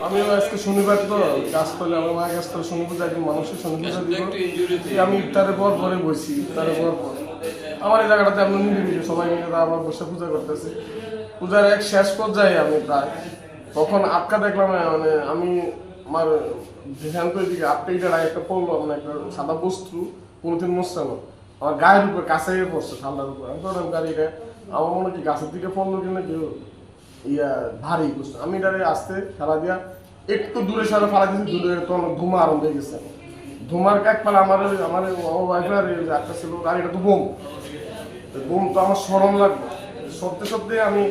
আমিও আজকে শনিবার তো কাজ করলে আমার মা কাজ করে শনি পূজা একদিন মানুষের শনি পূজা দিব আমি ইফতারের পর পরে বসি ইফতারের পর পর আমার এই জায়গাটাতে আমরা নিরিবিলি সবাই মিলে আবার বসে পূজা করতেছি পূজার এক শেষ পর্যায়ে আমি প্রায় তখন আটকা দেখলাম মানে আমি আমার যেখান থেকে দিকে আটটা ইটার আগে একটা পড়লো মানে একটা সাদা বস্তু কোনোদিন মরছে না আমার গায়ের উপরে কাছে গিয়ে পড়ছে ঠান্ডার উপরে আমি ধরলাম গাড়িটা আমার মনে হয় কি গাছের দিকে পড়লো কিনা কেউ ইয়া ভারী বুঝতো আমি এটারে আসতে ফেলা দিয়া একটু দূরে সারা ফেলা দিয়েছি দূরে তো অনেক ধুমা আরম্ভ হয়ে গেছে ধুমার কাক পালে আমার ওয়াইফার একটা ছিল গাড়িটা তো বোম তো আমার স্মরণ লাগবে সত্যি সত্যি আমি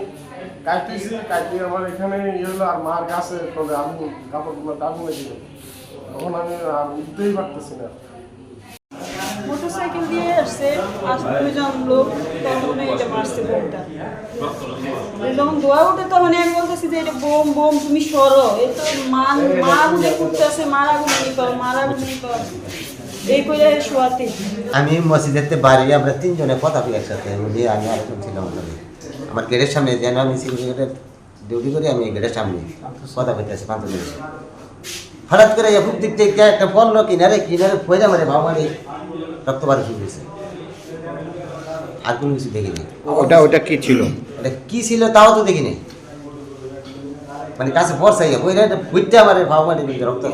কাইতেছি কাইতে আমার এখানে ইয়ে হলো আর মার গাছে তবে আমি কাপড়গুলো দাগুনে দিল তখন আমি আর উঠতেই পারতেছি না মোটরসাইকেল দিয়ে আসছে দুজন লোক তখন এটা মারছে বোমটা যখন ধোয়া উঠে তখন আমি বলতেছি যে এটা বোম বোম তুমি সরো এ তো মা আগুনে করতেছে মারা আগুনে পাও এই কইরা শোয়াতে আমি মসজিদেতে বাড়ি আমরা তিনজনে কথা বলি একসাথে বলি আমি আরেকজন ছিলাম ওখানে আমার গেটের সামনে যেন আমি সিকিউরিটির ডিউটি করি আমি গেটের সামনে কথা বলতেছি পাঁচজন হঠাৎ করে এফুক দিক থেকে একটা পড়লো কিনারে ফয়জা মারে ভাবারে রক্ত বাড়ি শুরু হয়েছে আর কোনো কিছু দেখিনি ওটা কি ছিল এটা কি ছিল তাও তো দেখিনি মানে কাছে বর্ষাই ওইটা ফুটতে আমার ভাবারে রক্ত